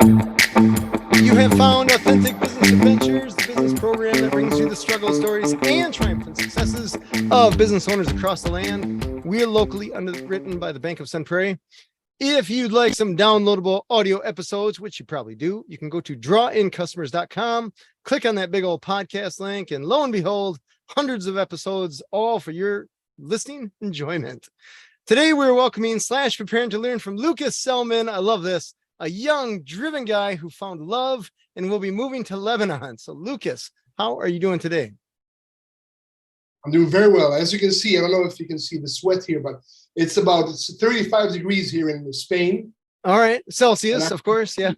You have found Authentic Business Adventures, the business program that brings you the struggle stories and triumph and successes of business owners across the land. We're locally underwritten by the Bank of Sun Prairie. If you'd like some downloadable audio episodes, which you probably do, you can go to drawincustomers.com, click on that big old podcast link, and lo and behold, hundreds of episodes, all for your listening enjoyment. Today, we're welcoming / preparing to learn from Lukas Selman. I love this. A young, driven guy who found love and will be moving to Lebanon. So, Lukas, how are you doing today? I'm doing very well. As you can see, I don't know if you can see the sweat here, but it's 35 degrees here in Spain. All right. Celsius, of course. Yeah.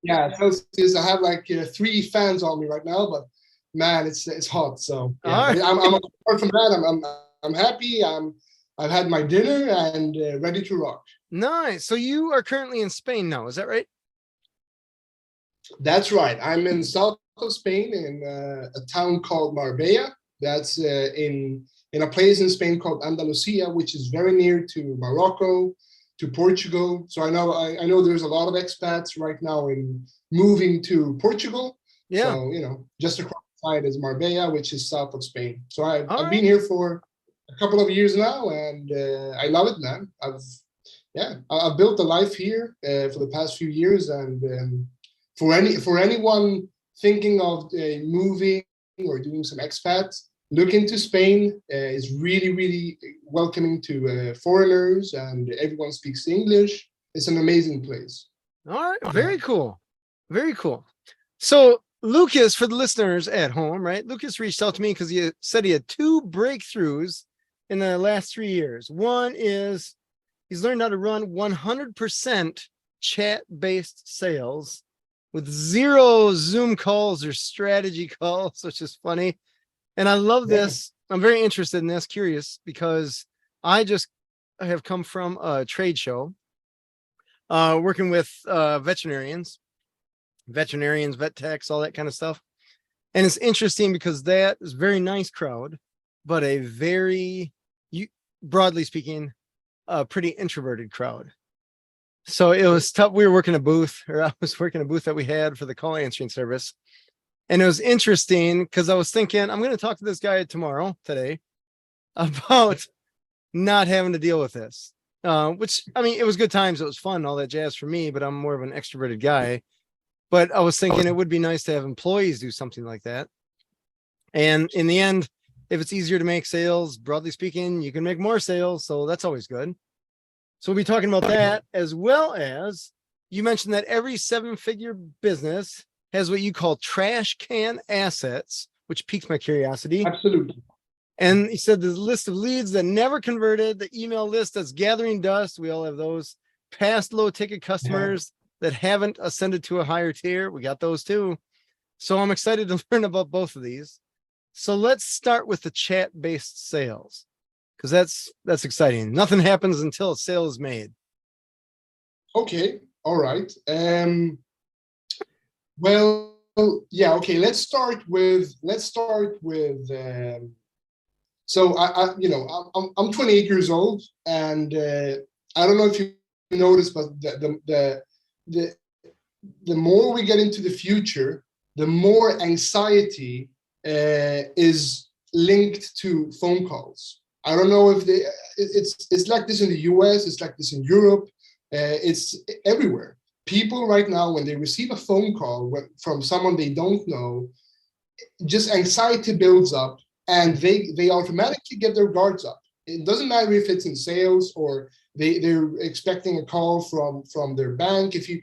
Yeah, Celsius. I have like 3 fans on me right now, but man, it's hot. So yeah. Right. I'm apart from that, I'm happy. I've had my dinner and ready to rock. Nice. So you are currently in Spain now, is that right? That's right. I'm in south of Spain in a town called Marbella. That's in a place in Spain called Andalusia, which is very near to Morocco, to Portugal. So I know there's a lot of expats right now in moving to Portugal. Yeah. So just across the side is Marbella, which is south of Spain. So I've been here for a couple of years now, and I love it, man. I've built a life here for the past few years, and for anyone thinking of moving or doing some expat, look into Spain. It's really, really welcoming to foreigners, and everyone speaks English. It's an amazing place. All right, very cool, very cool. So Lukas, for the listeners at home, right? Lukas reached out to me because he said he had 2 breakthroughs in the last 3 years. One is he's learned how to run 100% chat-based sales with 0 Zoom calls or strategy calls, which is funny. And I love this. I'm very interested in this, curious, because I have come from a trade show working with veterinarians, vet techs, all that kind of stuff. And it's interesting because that is a very nice crowd, but a very, broadly speaking, a pretty introverted crowd. So it was tough. We were working a booth, or I was working a booth that we had for the call answering service. And it was interesting because I was thinking, I'm going to talk to this guy today about not having to deal with this, which, I mean, it was good times. It was fun, all that jazz for me, but I'm more of an extroverted guy. But I was thinking it would be nice to have employees do something like that. And in the end, if it's easier to make sales, broadly speaking, you can make more sales. So that's always good. So we'll be talking about that, as well as you mentioned that every 7-figure business has what you call Trashcan Assets, which piques my curiosity. Absolutely. And he said there's a list of leads that never converted, the email list that's gathering dust. We all have those. Past low ticket customers that haven't ascended to a higher tier. We got those too. So I'm excited to learn about both of these. So let's start with the chat-based sales, because that's exciting. Nothing happens until a sale is made. Okay. All right. Well, yeah. Okay. Let's start with. So I'm 28 years old, and I don't know if you noticed, but the more we get into the future, the more anxiety is linked to phone calls. I don't know if it's like this in the US, it's like this in Europe, it's everywhere. People right now, when they receive a phone call from someone they don't know, just anxiety builds up, and they automatically get their guards up. It doesn't matter if it's in sales or they're expecting a call from their bank. If you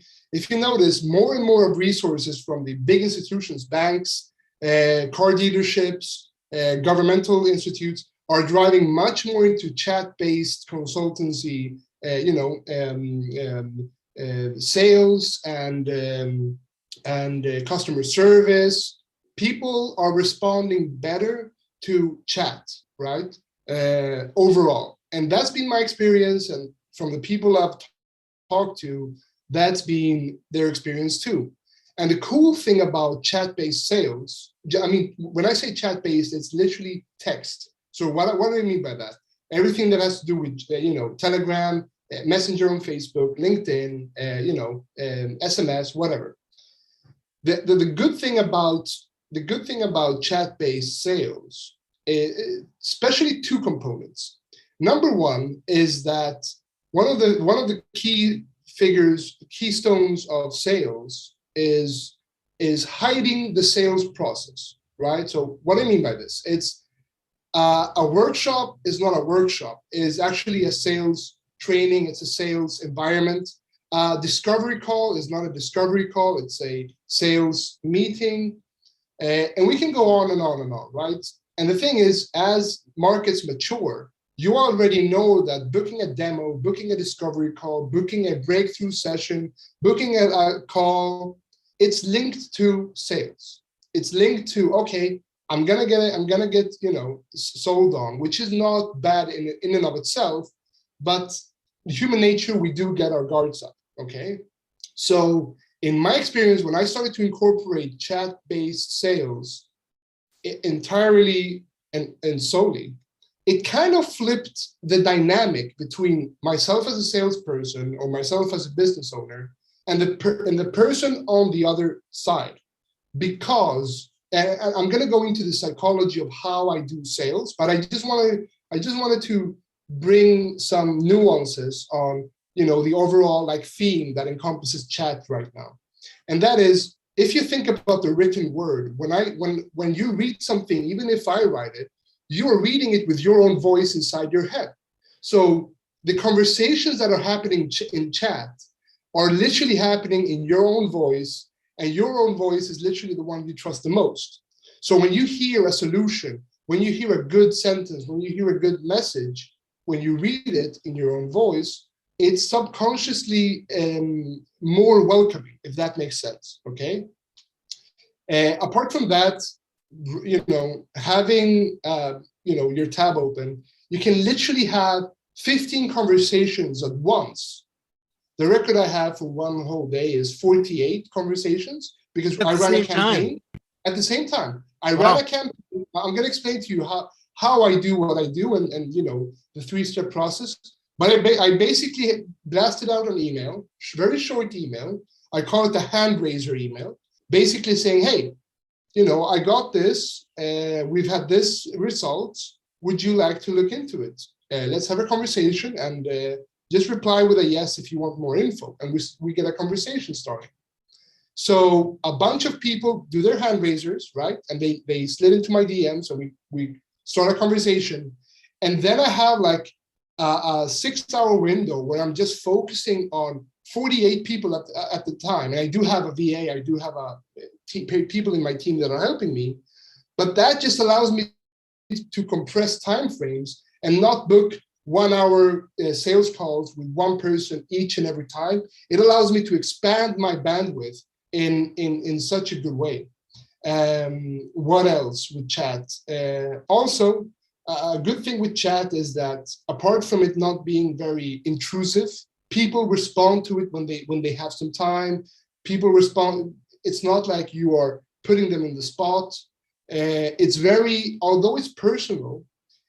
notice, more and more of resources from the big institutions, banks, car dealerships, governmental institutes are driving much more into chat-based consultancy, sales and customer service. People are responding better to chat, right? Overall. And that's been my experience, and from the people I've talked to, that's been their experience too. And the cool thing about chat-based sales, I mean, when I say chat-based, it's literally text. So what do I mean by that? Everything that has to do with, Telegram, Messenger on Facebook, LinkedIn, SMS, whatever. The good thing about chat-based sales, especially two components. Number one is that one of the keystones of sales is hiding the sales process, right? So what do I mean by this? It's a workshop is not a workshop, is actually a sales training, it's a sales environment. Discovery call is not a discovery call, it's a sales meeting. And we can go on and on and on, right? And the thing is, as markets mature, you already know that booking a demo, booking a discovery call, booking a breakthrough session, booking a call, it's linked to sales. It's linked to, okay, I'm gonna get sold on, which is not bad in and of itself, but human nature, we do get our guards up, okay? So in my experience, when I started to incorporate chat-based sales entirely and solely, it kind of flipped the dynamic between myself as a salesperson or myself as a business owner and the person on the other side. Because, and I'm going to go into the psychology of how I do sales, but I just wanted to bring some nuances on the overall theme that encompasses chat right now. And that is, if you think about the written word, when you read something, even if I write it, you are reading it with your own voice inside your head. So the conversations that are happening in chat are literally happening in your own voice, and your own voice is literally the one you trust the most. So when you hear a solution, when you hear a good sentence, when you hear a good message, when you read it in your own voice, it's subconsciously more welcoming, if that makes sense, okay? Apart from that, having your tab open, you can literally have 15 conversations at once. The record I have for one whole day is 48 conversations, because I ran a campaign at the same time. I ran a campaign. I'm going to explain to you how I do what I do and the three-step process. But I basically blasted out an email, very short email. I call it the hand raiser email, basically saying, hey, I got this, we've had this result. Would you like to look into it? Let's have a conversation, and just reply with a yes if you want more info. And we get a conversation started. So a bunch of people do their hand raisers, right? And they slid into my DM, so we start a conversation. And then I have a 6-hour window where I'm just focusing on 48 people at the time. And I do have a VA, I do have people in my team that are helping me, but that just allows me to compress timeframes and not book 1 hour sales calls with one person each and every time. It allows me to expand my bandwidth in such a good way. What else with chat? Also, a good thing with chat is that apart from it not being very intrusive, people respond to it when they have some time. People respond. It's not like you are putting them in the spot. It's very, although it's personal,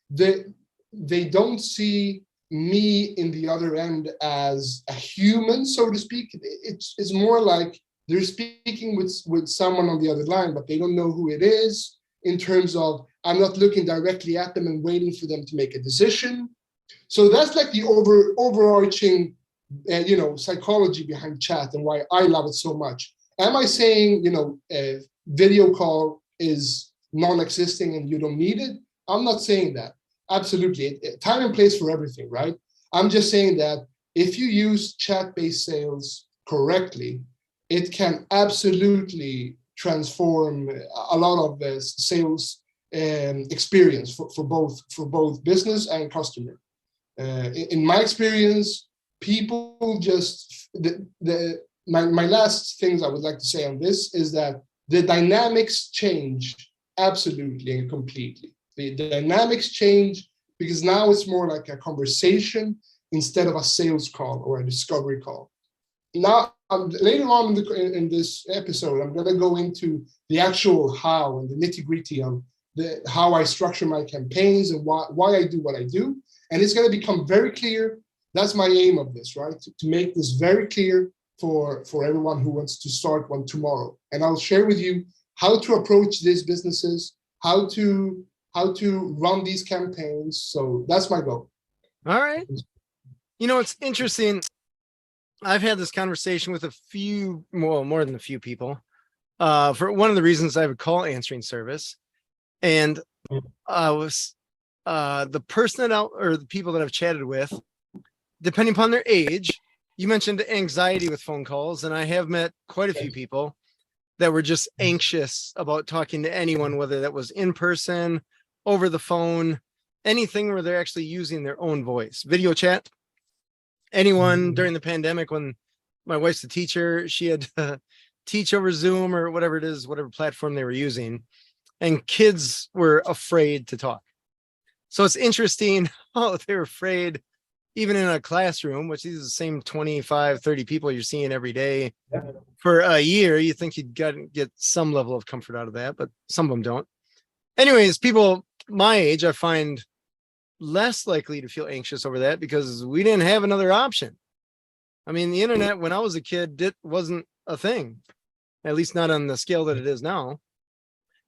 they don't see me in the other end as a human, so to speak. It's more like they're speaking with someone on the other line, but they don't know who it is, in terms of I'm not looking directly at them and waiting for them to make a decision. So that's like the overarching psychology behind chat and why I love it so much. Am I saying a video call is non-existing and you don't need it? I'm not saying that. Absolutely, time and place for everything, right? I'm just saying that if you use chat-based sales correctly, it can absolutely transform a lot of the sales experience for both business and customer. In my experience, people just my last things I would like to say on this is that the dynamics change absolutely and completely. The dynamics change because now it's more like a conversation instead of a sales call or a discovery call. Now, later on in this episode, I'm going to go into the actual how and the nitty-gritty on how I structure my campaigns and why I do what I do. And it's going to become very clear that's my aim of this, right? To make this very clear for everyone who wants to start one tomorrow. And I'll share with you how to approach these businesses, how to run these campaigns. So that's my goal. All right. You know, it's interesting. I've had this conversation with a few, well, more than a few people. For one of the reasons I have a call answering service, and was the person that or the people that I've chatted with, depending upon their age. You mentioned anxiety with phone calls, and I have met quite a few people that were just anxious about talking to anyone, whether that was in person, over the phone, anything where they're actually using their own voice, video chat. Anyone during the pandemic, when my wife's a teacher, she had to teach over Zoom or whatever it is, whatever platform they were using, and kids were afraid to talk. So it's interesting how they're afraid, even in a classroom, which these are the same 25, 30 people you're seeing every day for a year. You think you'd get some level of comfort out of that, but some of them don't. Anyways, people my age, I find less likely to feel anxious over that because we didn't have another option. I mean, the internet, when I was a kid, it wasn't a thing, at least not on the scale that it is now.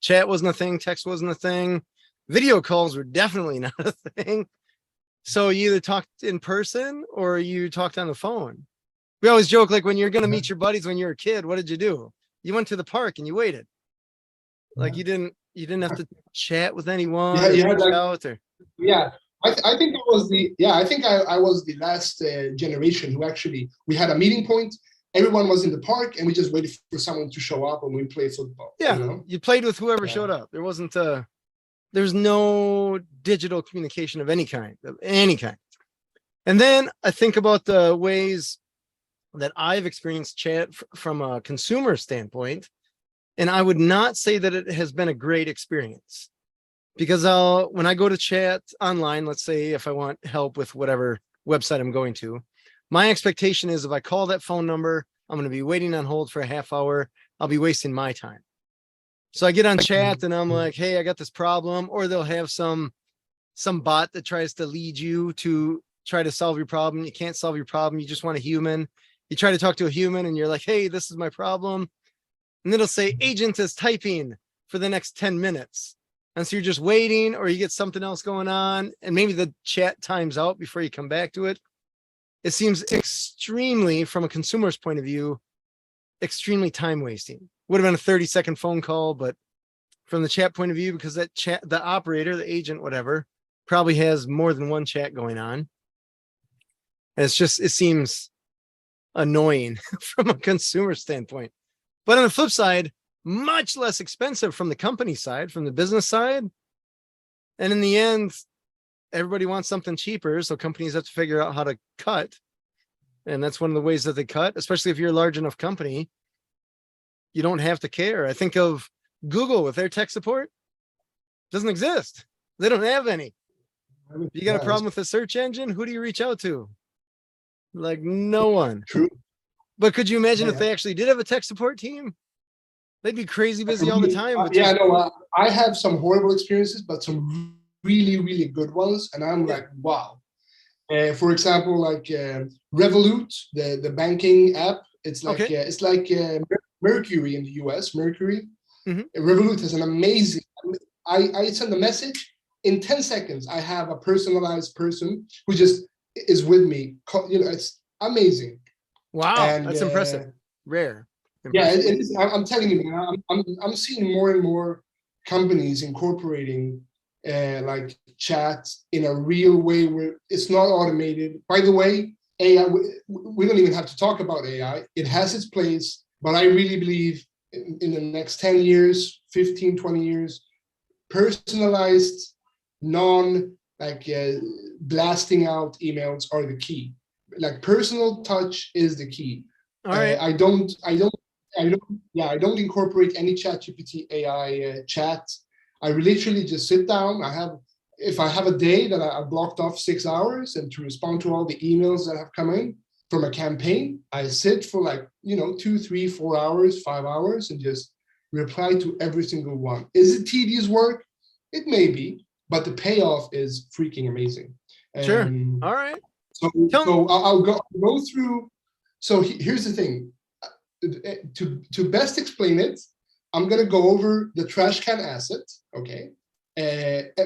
Chat wasn't a thing. Text wasn't a thing. Video calls were definitely not a thing. So you either talked in person or you talked on the phone. We always joke, like, when you're going to meet your buddies when you were a kid, what did you do? You went to the park and you waited. Like you didn't have to chat with anyone. Yeah. I think I was I was the last generation who actually, we had a meeting point. Everyone was in the park and we just waited for someone to show up and we played football. Yeah. You played with whoever showed up. There wasn't there's no digital communication of any kind. And then I think about the ways that I've experienced chat from a consumer standpoint. And I would not say that it has been a great experience, because when I go to chat online, let's say if I want help with whatever website I'm going to, my expectation is if I call that phone number, I'm going to be waiting on hold for a half hour. I'll be wasting my time. So I get on chat and I'm like, hey, I got this problem. Or they'll have some bot that tries to lead you to try to solve your problem. You can't solve your problem. You just want a human. You try to talk to a human and you're like, hey, this is my problem. And it'll say agent is typing for the next 10 minutes. And so you're just waiting, or you get something else going on, and maybe the chat times out before you come back to it. It seems extremely, from a consumer's point of view, extremely time wasting. Would have been a 30-second phone call, but from the chat point of view, because that chat, the operator, the agent, whatever, probably has more than one chat going on. And it seems annoying from a consumer standpoint. But on the flip side, much less expensive from the company side, from the business side. And in the end, everybody wants something cheaper. So companies have to figure out how to cut. And that's one of the ways that they cut, especially if you're a large enough company. You don't have to care. I think of Google with their tech support. Doesn't exist. They don't have any. If you got a problem with the search engine, who do you reach out to? Like no one. True. But could you imagine if they actually did have a tech support team? They'd be crazy busy all the time. I have some horrible experiences, but some really, really good ones. And I'm like, wow. For example, like Revolut, the banking app. It's like Mercury in the US. Mercury. Revolut has an amazing. I send a message in 10 seconds. I have a personalized person who just is with me. It's amazing. Wow, and, that's impressive. Rare. Yeah, it is. I'm telling you, man. I'm seeing more and more companies incorporating like chat in a real way where it's not automated. By the way, AI. We don't even have to talk about AI. It has its place, but I really believe in the next 10 years, 15, 20 years, personalized, blasting out emails are the key. Like personal touch is the key. All right. I don't incorporate any ChatGPT AI chat. I literally just sit down. If I have a day that I blocked off 6 hours and to respond to all the emails that have come in from a campaign, I sit for 2, 3, 4 hours, 5 hours and just reply to every single one. Is it tedious work? It may be, but the payoff is freaking amazing. Sure. All right. So, Tell me. so I'll go through. So here's the thing. To best explain it, I'm gonna go over the Trashcan asset, okay?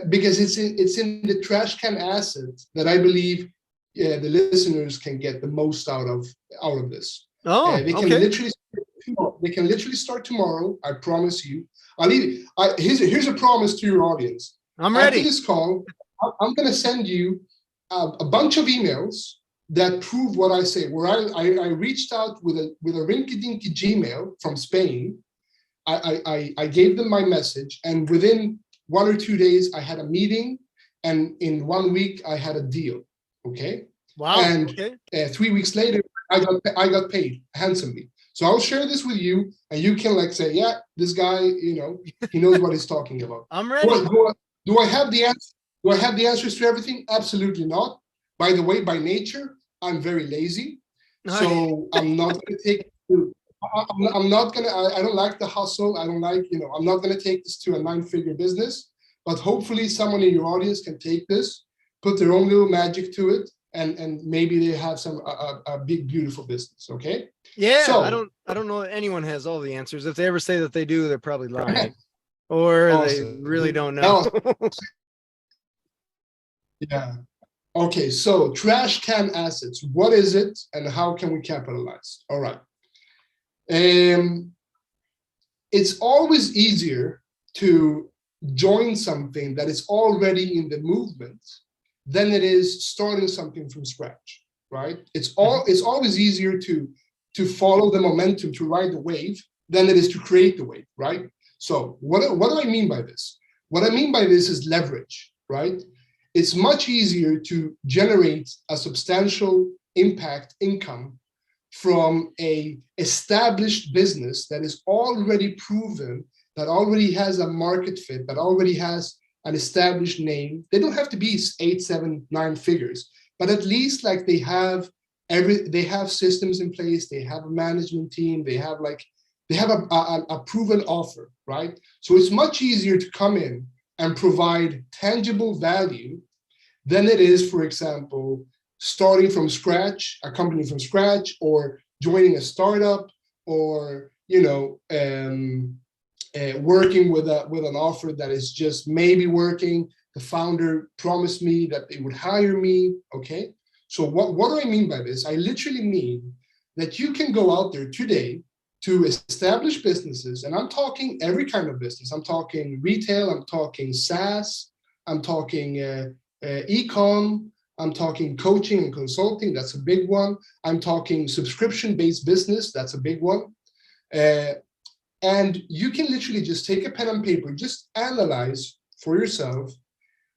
Because it's in the Trashcan asset that I believe the listeners can get the most out of this. Oh, They can okay. literally start tomorrow. I promise you. Here's a promise to your audience. I'm After ready. this call, I'm gonna send you a bunch of emails that prove what I say. Where I reached out with a rinky-dinky Gmail from Spain. I gave them my message, and within 1 or 2 days, I had a meeting, and in 1 week, I had a deal. Okay, Wow. and Okay. 3 weeks later, I got paid handsomely. So I'll share this with you, and you can like say, yeah, this guy, he knows what he's talking about. I'm Do ready. do I have the answer? Do I have the answers to everything? Absolutely not. By the way, by nature, I'm very lazy, so I'm not going to take. I'm not gonna. I don't like the hustle. I don't like. I'm not gonna take this to a 9-figure business. But hopefully, someone in your audience can take this, put their own little magic to it, and maybe they have a big beautiful business. Okay. Yeah, So I don't know that anyone has all the answers. If they ever say that they do, they're probably lying. Or they awesome. really don't know. Yeah. Okay. So Trashcan Assets. What is it, and how can we capitalize? All right. It's always easier to join something that is already in the movement than it is starting something from scratch, right? It's always easier to follow the momentum, to ride the wave, than it is to create the wave, right? So what do I mean by this? What I mean by this is leverage, right? It's much easier to generate a substantial impact income from a established business that is already proven, that already has a market fit, that already has an established name. They don't have to be 8, 7, 9 figures, but at least like they have systems in place, they have a management team, they have a proven offer, right? So it's much easier to come in and provide tangible value than it is, for example, starting from scratch, a company from scratch, or joining a startup, or working with an offer that is just maybe working. The founder promised me that they would hire me. Okay, so what do I mean by this? I literally mean that you can go out there today to establish businesses, and I'm talking every kind of business. I'm talking retail, I'm talking SaaS, I'm talking e-com, I'm talking coaching and consulting. That's a big one. I'm talking subscription-based business. That's a big one. And you can literally just take a pen and paper, just analyze for yourself.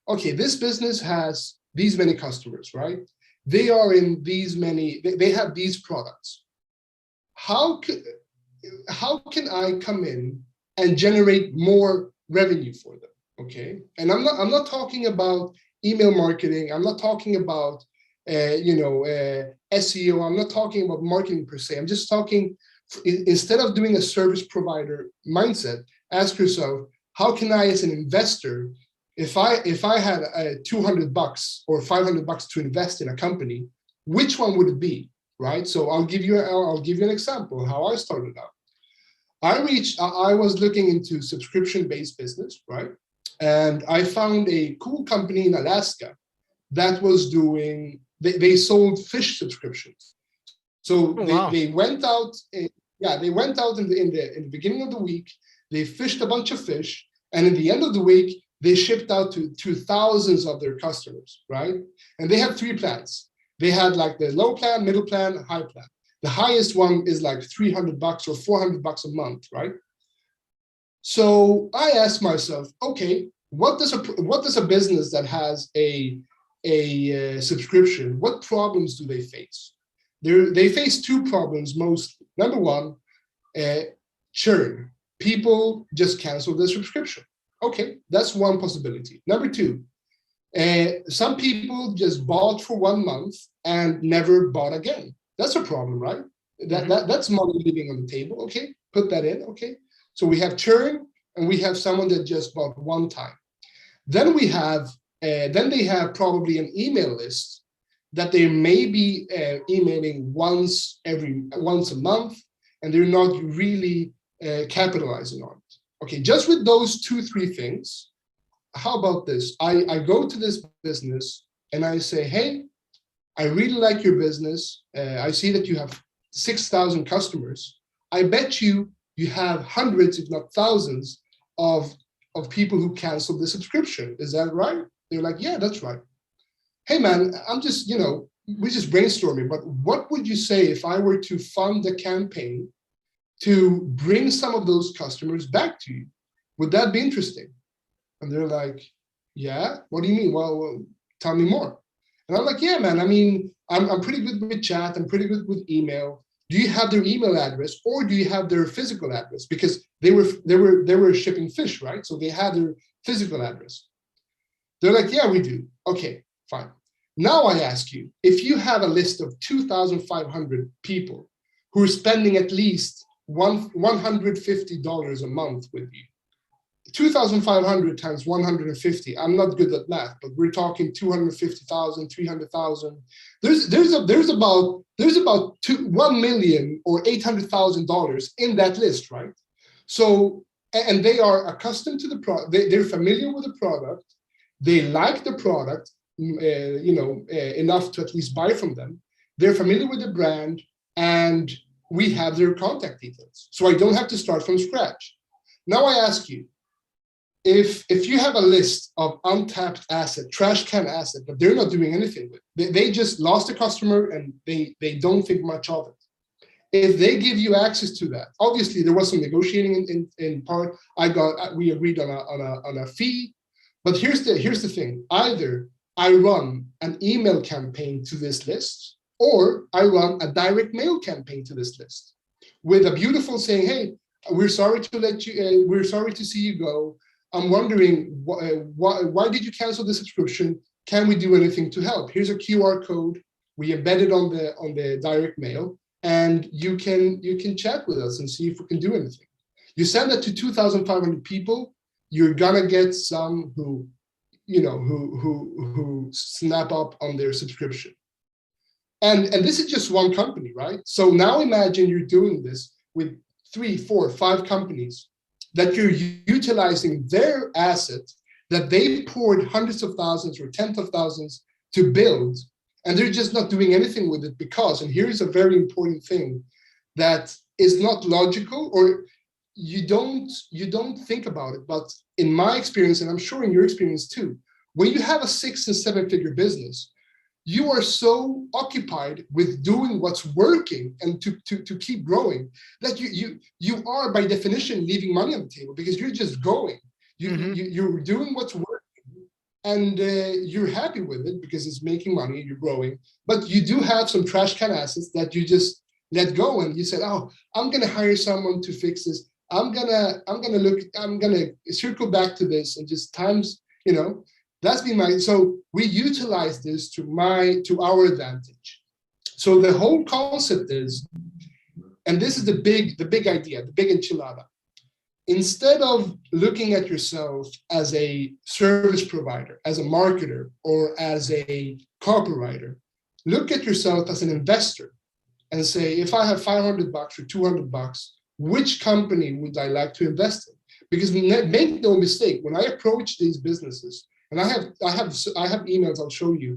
Okay, this business has these many customers, right? They are in these many. They have these products. How can I come in and generate more revenue for them? Okay, and I'm not talking about email marketing. I'm not talking about SEO. I'm not talking about marketing per se. I'm just talking, instead of doing a service provider mindset, ask yourself, how can I, as an investor, if I had $200 or $500 to invest in a company, which one would it be, right? So I'll give you an example of how I started out. I was looking into subscription-based business, right? And I found a cool company in Alaska that was doing, they sold fish subscriptions. So they went out, they went out in the beginning of the week, they fished a bunch of fish, and in the end of the week, they shipped out to thousands of their customers, right? And they have 3 plans. They had like the low plan, middle plan, high plan. The highest one is like $300 or $400 a month, right? So I asked myself, okay, what does a business that has a subscription, what problems do they face? They face 2 problems mostly. Number one, churn. People just cancel their subscription. Okay, that's one possibility. Number 2, some people just bought for 1 month and never bought again. That's a problem, right? That's money leaving on the table. Okay, put that in. Okay, so we have churn, and we have someone that just bought 1 time. Then they have probably an email list that they may be emailing once a month, and they're not really capitalizing on it. Okay, just with those 2-3 things, how about this? I go to this business and I say, hey, I really like your business. I see that you have 6,000 customers. I bet you have hundreds, if not thousands, of people who cancel the subscription. Is that right? They're like, yeah, that's right. Hey man, I'm just, we're just brainstorming, but what would you say if I were to fund a campaign to bring some of those customers back to you? Would that be interesting? And they're like, yeah, what do you mean? Well, tell me more. And I'm like, yeah, man, I mean, I'm pretty good with chat. I'm pretty good with email. Do you have their email address, or do you have their physical address? Because they were shipping fish, right? So they had their physical address. They're like, yeah, we do. Okay, fine. Now I ask you, if you have a list of 2,500 people who are spending at least $150 a month with you, 2,500 times 150. I'm not good at math, but we're talking 250,000, 300,000. There's about $1 million or $800,000 in that list, right? So, and they are accustomed to the product. They're familiar with the product. They like the product, enough to at least buy from them. They're familiar with the brand, and we have their contact details. So I don't have to start from scratch. Now I ask you, if you have a list of untapped asset, trash can asset that they're not doing anything with, they just lost a customer and they don't think much of it. If they give you access to that, obviously there was some negotiating in part. We agreed on a fee, but here's the thing: either I run an email campaign to this list, or I run a direct mail campaign to this list with a beautiful saying, "Hey, we're sorry to see you go. I'm wondering why did you cancel the subscription? Can we do anything to help? Here's a QR code. We embed it on the direct mail, and you can chat with us and see if we can do anything." You send that to 2,500 people, you're gonna get some who snap up on their subscription. And this is just one company, right? So now imagine you're doing this with 3, 4, 5 companies, that you're utilizing their asset that they poured hundreds of thousands or tens of thousands to build, and they're just not doing anything with it because, and here's a very important thing that is not logical, or you don't think about it, but in my experience, and I'm sure in your experience too, when you have a 6 and 7 figure business, you are so occupied with doing what's working and to keep growing that you are by definition leaving money on the table, because you're just going. You're doing what's working, and you're happy with it because it's making money, you're growing. But you do have some trash can assets that you just let go, and you said, "Oh, I'm gonna hire someone to fix this. I'm gonna circle back to this and just times, That's been so we utilize this to our advantage. So the whole concept is, and this is the big idea, the big enchilada. Instead of looking at yourself as a service provider, as a marketer, or as a copywriter, look at yourself as an investor and say, if I have $500 or $200, which company would I like to invest in? Because make no mistake, when I approach these businesses, and I have emails I'll show you,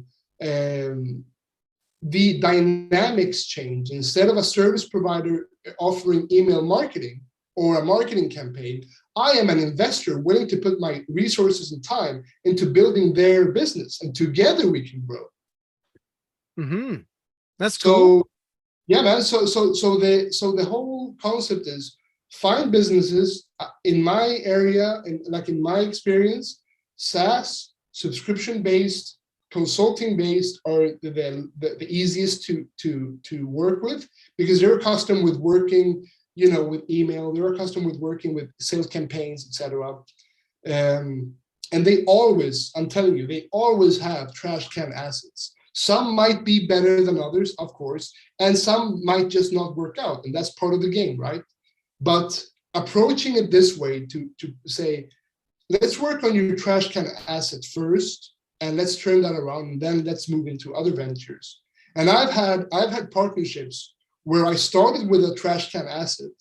the dynamics change. Instead of a service provider offering email marketing or a marketing campaign, I am an investor willing to put my resources and time into building their business, and together we can grow. Mm-hmm. That's cool. So, yeah, man. So the whole concept is find businesses in my area, and like in my experience, SaaS, subscription-based, consulting-based are the easiest to work with, because they're accustomed with working, with email. They're accustomed with working with sales campaigns, etc. And they always, I'm telling you, they always have trash can assets. Some might be better than others, of course, and some might just not work out, and that's part of the game, right? But approaching it this way to say, let's work on your trash can asset first, and let's turn that around, and then let's move into other ventures. And I've had partnerships where I started with a Trashcan asset.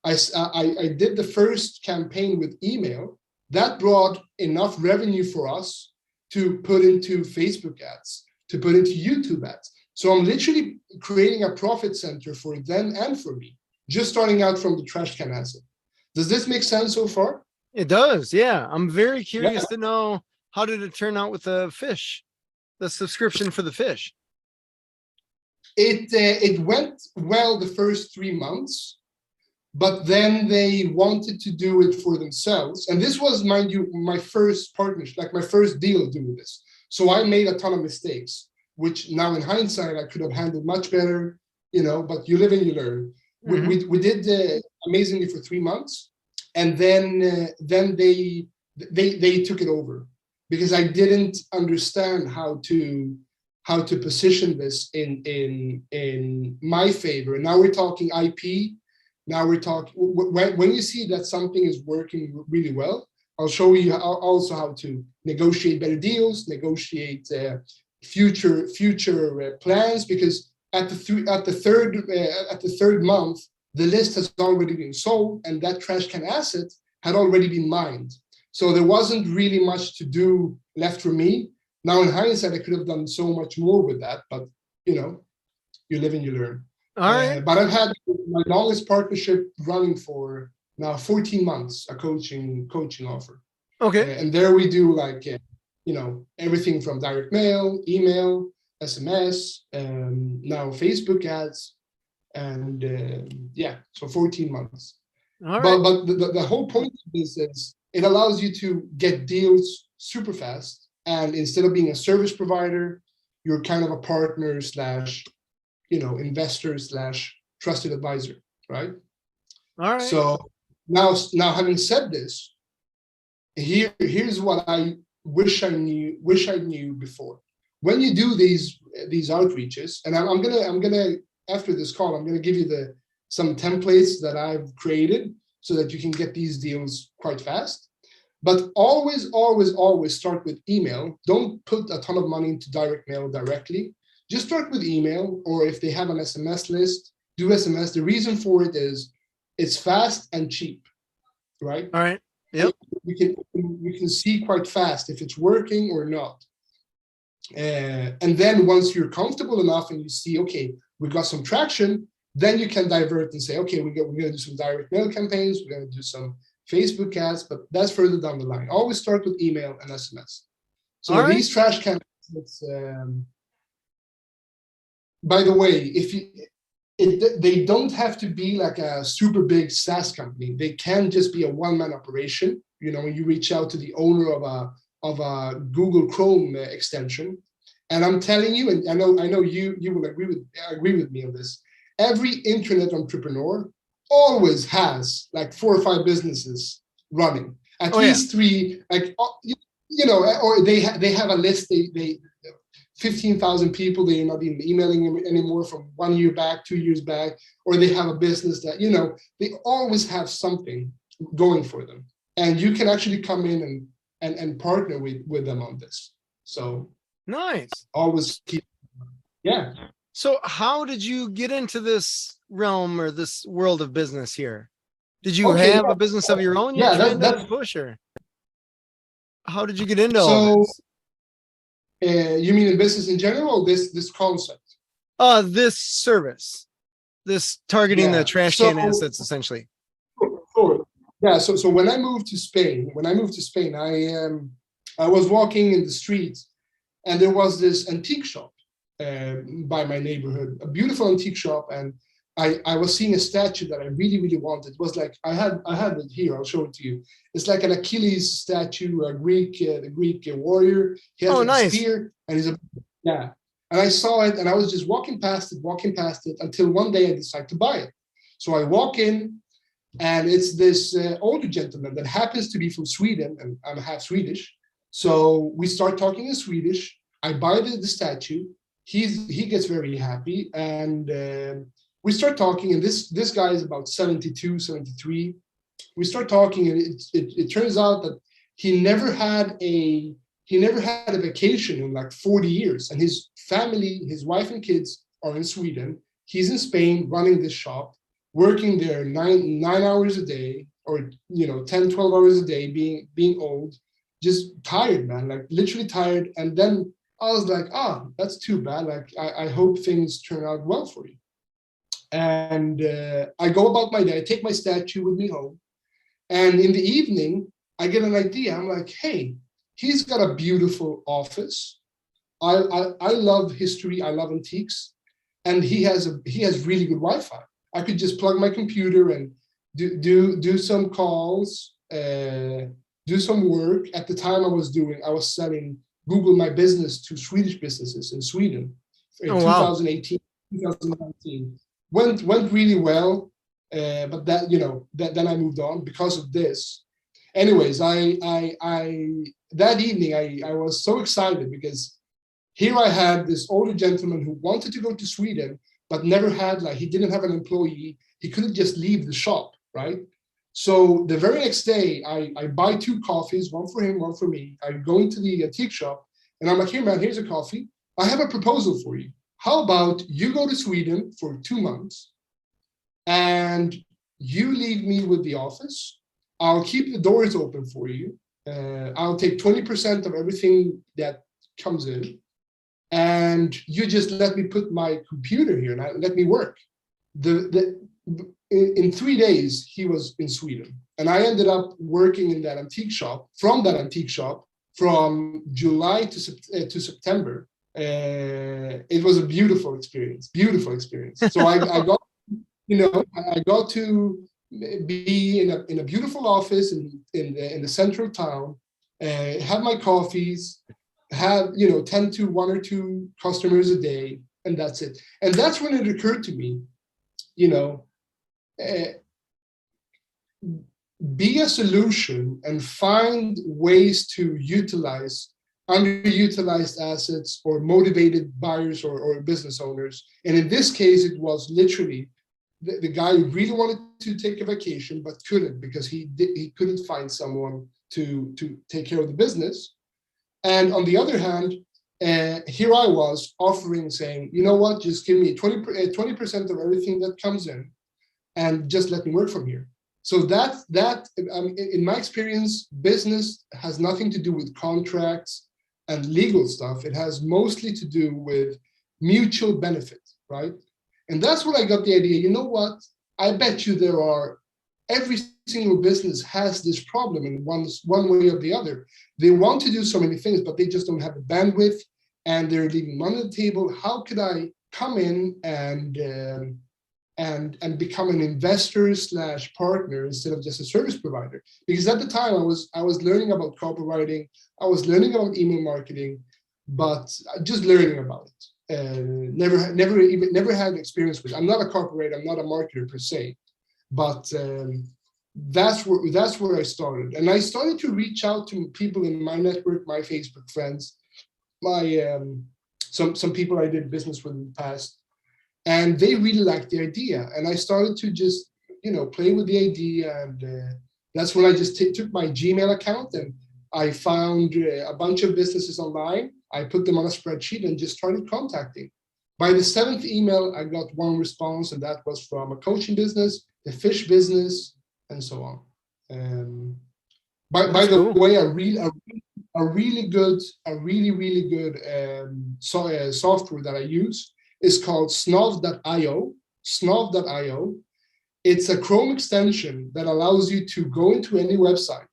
I did the first campaign with email that brought enough revenue for us to put into Facebook ads, to put into YouTube ads. So I'm literally creating a profit center for them and for me, just starting out from the Trashcan asset. Does this make sense so far? It does. Yeah. I'm very curious to know, how did it turn out with the fish, the subscription for the fish? It went well the first 3 months, but then they wanted to do it for themselves. And this was, mind you, my first partnership, like my first deal doing this. So I made a ton of mistakes, which now in hindsight, I could have handled much better, but you live and you learn. Mm-hmm. We did amazingly for 3 months. And then they took it over because I didn't understand how to position this in my favor. Now we're talking IP. Now we're talking, when you see that something is working really well, I'll show you also how to negotiate better deals, negotiate future plans, because at the third month, the list has already been sold and that Trashcan asset had already been mined. So there wasn't really much to do left for me. Now in hindsight, I could have done so much more with that, but you live and you learn. All right. But I've had my longest partnership running for now 14 months, a coaching offer. Okay. And there we do everything from direct mail, email, SMS, now Facebook ads, and so 14 months. All right. But the whole point of this is it allows you to get deals super fast. And instead of being a service provider, you're kind of a partner / investor / trusted advisor, right? All right. So now having said this, here's what I wish I knew before. When you do these outreaches, and I'm gonna after this call, I'm gonna give you some templates that I've created so that you can get these deals quite fast. But always, always, always start with email. Don't put a ton of money into direct mail directly. Just start with email, or if they have an SMS list, do SMS. The reason for it is it's fast and cheap, right? All right. Yep. We can see quite fast if it's working or not. And then once you're comfortable enough and you see, okay, we got some traction, then you can divert and say, okay, we're going to do some direct mail campaigns. We're going to do some Facebook ads, but that's further down the line. Always start with email and SMS. So these Trashcan assets, by the way, they don't have to be like a super big SaaS company. They can just be a one-man operation. When you reach out to the owner of a Google Chrome extension, and I'm telling you, and I know you will agree with me on this. Every internet entrepreneur always has like 4 or 5 businesses running, at least 3, or they have a list. They 15,000 people they're not even emailing them anymore from 1 year back, 2 years back, or they have a business that they always have something going for them, and you can actually come in and partner with them on this. So nice. Always keep. Yeah. So how did you get into this realm or this world of business here? Did you have a business of your own? That's push, or how did you get into all this? You mean in business in general, this concept? This service, this targeting the Trashcan assets, essentially. Sure. Yeah. So when I moved to Spain, I was walking in the streets, and there was this antique shop by my neighborhood, a beautiful antique shop, and I was seeing a statue that I really, really wanted. It was like I had it here. I'll show it to you. It's like an Achilles statue, a Greek warrior. He has a spear, and And I saw it, and I was just walking past it until one day I decided to buy it. So I walk in, and it's this older gentleman that happens to be from Sweden, and I'm half Swedish. So we start talking in Swedish. I buy the statue. He gets very happy, and we start talking, and this guy is about 72, 73. We start talking, and it turns out that he never had a he never had a vacation in like 40 years. And his family, his wife and kids are in Sweden. He's in Spain running this shop, working there nine hours a day, or 10, 12 hours a day, being old, just tired, man, like literally tired. And then I was like, that's too bad. Like, I hope things turn out well for you. And I go about my day. I take my statue with me home. And in the evening, I get an idea. I'm like, hey, he's got a beautiful office. I love history. I love antiques. And he has really good Wi-Fi. I could just plug my computer and do some calls, do some work. At the time I was selling Google My Business to Swedish businesses in Sweden in 2018, 2019. Went really well, but then I moved on because of this. Anyways, I that evening I was so excited because here I had this older gentleman who wanted to go to Sweden, but never had, he didn't have an employee. He couldn't just leave the shop, right? So the very next day, I buy 2 coffees, one for him, one for me. I go into the antique shop and I'm like, here, man, here's a coffee. I have a proposal for you. How about you go to Sweden for 2 months and you leave me with the office. I'll keep the doors open for you. I'll take 20% of everything that comes in. And you just let me put my computer here and let me work. In 3 days, he was in Sweden. And I ended up working in that antique shop, from July to September. It was a beautiful experience. So I got to be in a beautiful office in the central town, have my coffees, have 10 to 1 or 2 customers a day, and that's it. And that's when it occurred to me, be a solution and find ways to utilize underutilized assets or motivated buyers or business owners. And in this case, it was literally the guy who really wanted to take a vacation but couldn't because he couldn't find someone to take care of the business. And on the other hand, here I was offering, saying, you know what, just give me 20% of everything that comes in and just let me work from here. So that in my experience, business has nothing to do with contracts and legal stuff. It has mostly to do with mutual benefit, right? And that's what I got the idea. You know what? I bet you every single business has this problem in one way or the other. They want to do so many things, but they just don't have the bandwidth and they're leaving money on the table. How could I come in and become an investor / partner instead of just a service provider? Because at the time I was learning about copywriting, I was learning about email marketing, but just learning about it. Never had experience with it. I'm not a copywriter, I'm not a marketer per se, but that's where I started. And I started to reach out to people in my network, my Facebook friends, my some people I did business with in the past. And they really liked the idea. And I started to just, play with the idea. And that's when I just took my Gmail account and I found a bunch of businesses online. I put them on a spreadsheet and just started contacting. By the 7th email, I got 1 response, and that was from a coaching business, the fish business, and so on. By the way, a really good software that I use is called Snov.io. Snov.io. It's a Chrome extension that allows you to go into any website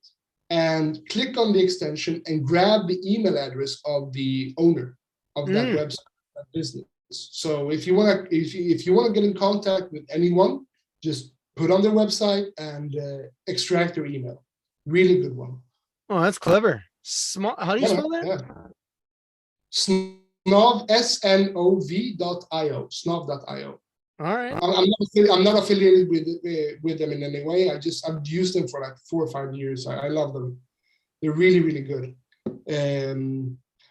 and click on the extension and grab the email address of the owner of that website, that business. So if you want to get in contact with anyone, just put on their website and extract their email. Really good one. Oh, that's clever. How do you spell that? Yeah. Snov, snov.io, snov.io. All right. I'm not affiliated with them in any way. I've used them for like 4 or 5 years. I love them. They're really, really good.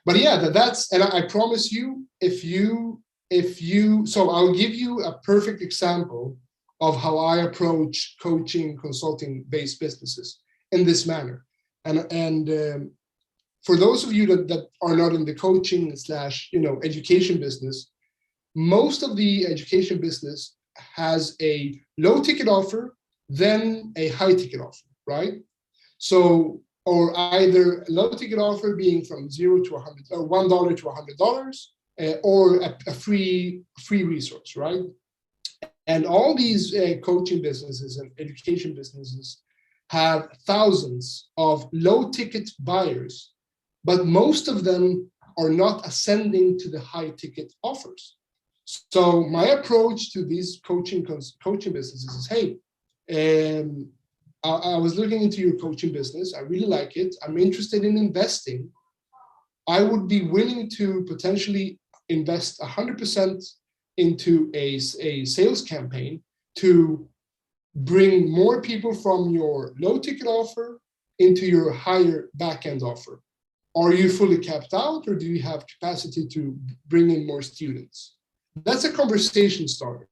But yeah, and I promise you, so I'll give you a perfect example of how I approach coaching, consulting based businesses in this manner. And for those of you that are not in the coaching / education business, most of the education business has a low ticket offer, then a high ticket offer, right? So, or either a low ticket offer being from $0 to $100, or $1 to $100, or a free resource, right? And all these coaching businesses and education businesses have thousands of low ticket buyers, but most of them are not ascending to the high ticket offers. So my approach to these coaching businesses is, hey, I was looking into your coaching business. I really like it. I'm interested in investing. I would be willing to potentially invest 100% into a sales campaign to bring more people from your low ticket offer into your higher back-end offer. Are you fully capped out, or do you have capacity to bring in more students? That's a conversation starter.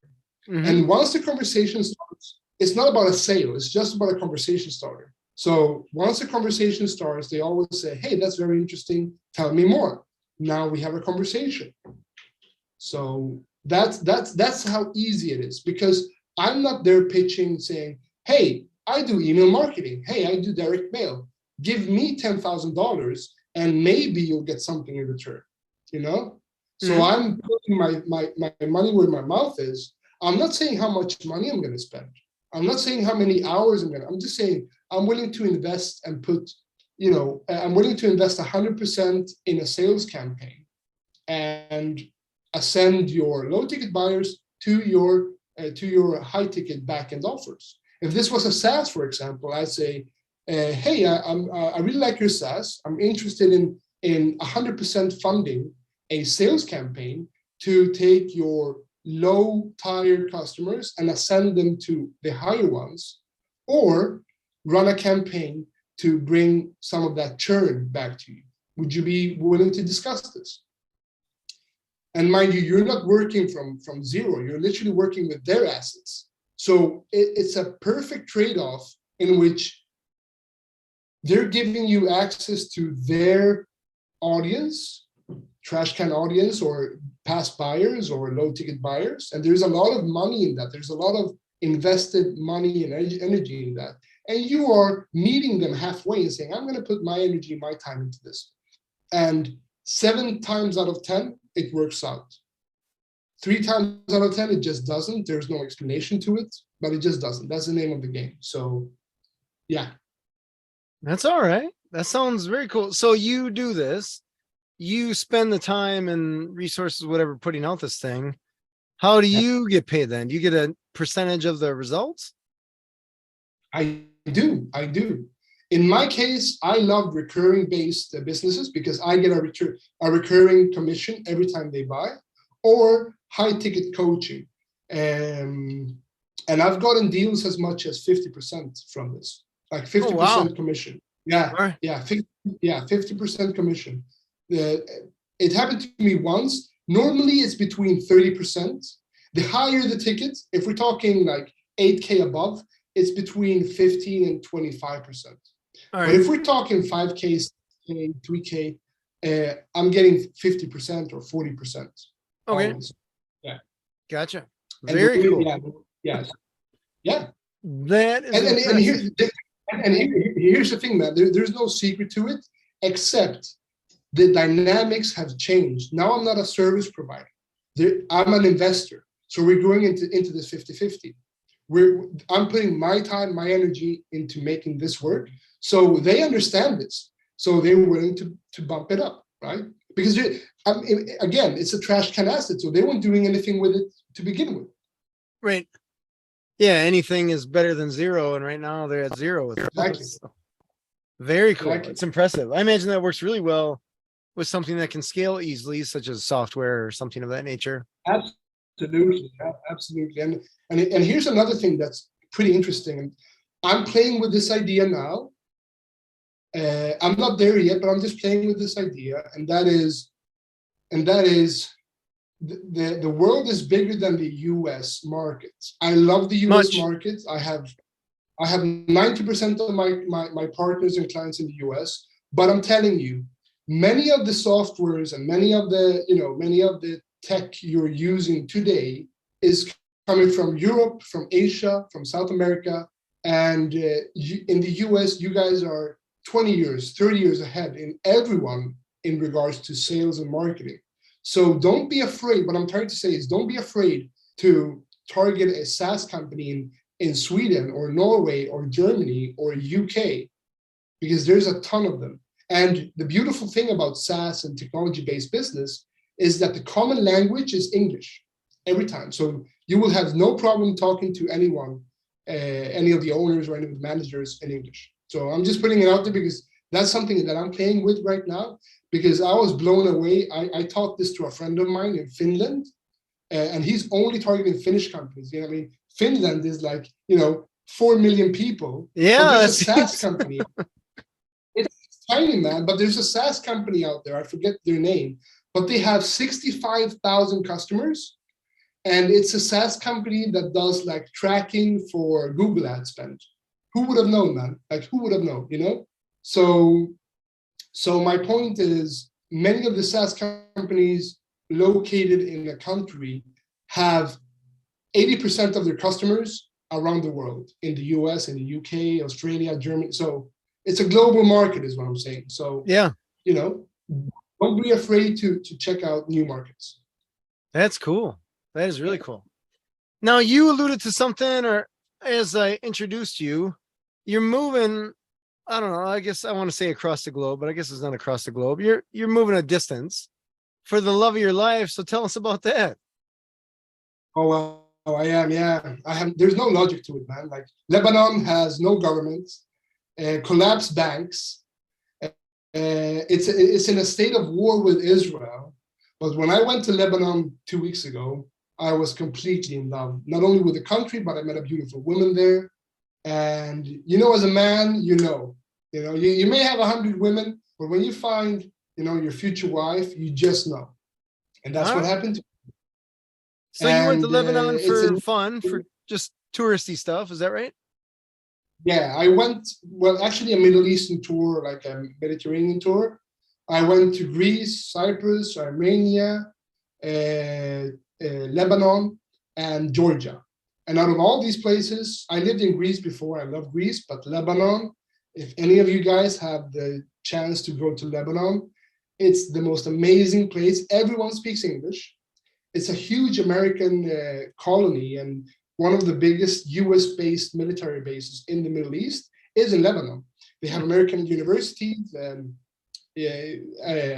Mm-hmm. And once the conversation starts, it's not about a sale, it's just about a conversation starter. So once the conversation starts, they always say, hey, that's very interesting, tell me more. Now we have a conversation. So that's how easy it is, because I'm not there pitching saying, hey, I do email marketing. Hey, I do direct mail. Give me $10,000 and maybe you'll get something in return, So mm-hmm. I'm putting my money where my mouth is. I'm not saying how much money I'm going to spend. I'm not saying how many hours I'm just saying I'm willing to invest and I'm willing to invest 100% in a sales campaign and ascend your low ticket buyers to your high ticket back end offers. If this was a SaaS, for example, I'd say, hey, I really like your SaaS. I'm interested in 100% funding a sales campaign to take your low tier customers and ascend them to the higher ones, or run a campaign to bring some of that churn back to you. Would you be willing to discuss this? And mind you, you're not working from zero. You're literally working with their assets. So it's a perfect trade-off in which they're giving you access to their audience, Trashcan audience, or past buyers or low ticket buyers. And there's a lot of money in that. There's a lot of invested money and energy in that. And you are meeting them halfway and saying, I'm going to put my energy, my time into this. And 7 times out of 10, it works out. 3 times out of 10, it just doesn't. There's no explanation to it, but it just doesn't. That's the name of the game. So, yeah. That's all right. That sounds very cool. So you do this. You spend the time and resources, whatever, putting out this thing. How do you get paid then? Do you get a percentage of the results? I do. In my case, I love recurring based businesses because I get a recurring commission every time they buy, or high ticket coaching. And I've gotten deals as much as 50% from this, like 50% commission. Yeah, right. 50% commission. It happened to me once. Normally it's between 30%. The higher the ticket, if we're talking like 8K above, it's between 15 and 25%. All right. But if we're talking 5K, 3K, I'm getting 50% or 40%. Okay. Always. Yeah. Gotcha. Very cool. Yeah. That is here's the thing, man. There's no secret to it, except the dynamics have changed. Now I'm not a service provider. I'm an investor. So we're going into this 50-50. I'm putting my time, my energy into making this work. So they understand this. So they're willing to bump it up, right? Because again, it's a Trashcan asset. So they weren't doing anything with it to begin with. Right. Yeah, anything is better than zero. And right now they're at zero. Exactly. So very cool. Exactly. It's impressive. I imagine that works really well with something that can scale easily, such as software or something of that nature. Absolutely. And here's another thing that's pretty interesting. I'm playing with this idea now. I'm not there yet, but I'm just playing with this idea, and that is the world is bigger than the U.S. market. I love the U.S. market. I have 90% of my partners and clients in the U.S. But I'm telling you, many of the softwares and many of the tech you're using today is coming from Europe, from Asia, from South America, and in the US, you guys are 20 years, 30 years ahead in everyone in regards to sales and marketing. So don't be afraid. What I'm trying to say is don't be afraid to target a SaaS company in Sweden or Norway or Germany or UK, because there's a ton of them. And the beautiful thing about SaaS and technology-based business is that the common language is English every time. So you will have no problem talking to anyone, any of the owners or any of the managers in English. So I'm just putting it out there because that's something that I'm playing with right now, because I was blown away. I taught this to a friend of mine in Finland, and he's only targeting Finnish companies. You know what I mean? Finland is like, 4 million people. Yeah, but there's a SaaS company. It's tiny, man, but there's a SaaS company out there. I forget their name, but they have 65,000 customers. And it's a SaaS company that does like tracking for Google ad spend. Who would have known, man? Like, who would have known, So my point is, many of the SaaS companies located in a country have 80% of their customers around the world, in the US, in the UK, Australia, Germany. So it's a global market is what I'm saying. So, yeah, don't be afraid to check out new markets. that's cool. That is really cool. Now, you alluded to something, or as I introduced you, you're moving, I don't know, I guess I want to say across the globe, but I guess it's not across the globe. You're moving a distance for the love of your life. So tell us about that. Oh, well, I am, yeah. There's no logic to it, man. Like, Lebanon has no government, collapsed banks. It's in a state of war with Israel. But when I went to Lebanon 2 weeks ago, I was completely in love, not only with the country, but I met a beautiful woman there. And, as a man, you may have 100 women, but when you find, your future wife, you just know. And that's what happened to me. So you went to Lebanon for fun, for just touristy stuff. Is that right? Yeah, I went, actually a Middle Eastern tour, like a Mediterranean tour. I went to Greece, Cyprus, Armenia, Lebanon, and Georgia. And out of all these places, I lived in Greece before. I love Greece, but Lebanon, if any of you guys have the chance to go to Lebanon, it's the most amazing place. Everyone speaks English. It's a huge American colony, and one of the biggest US-based military bases in the Middle East is in Lebanon. They have American universities, and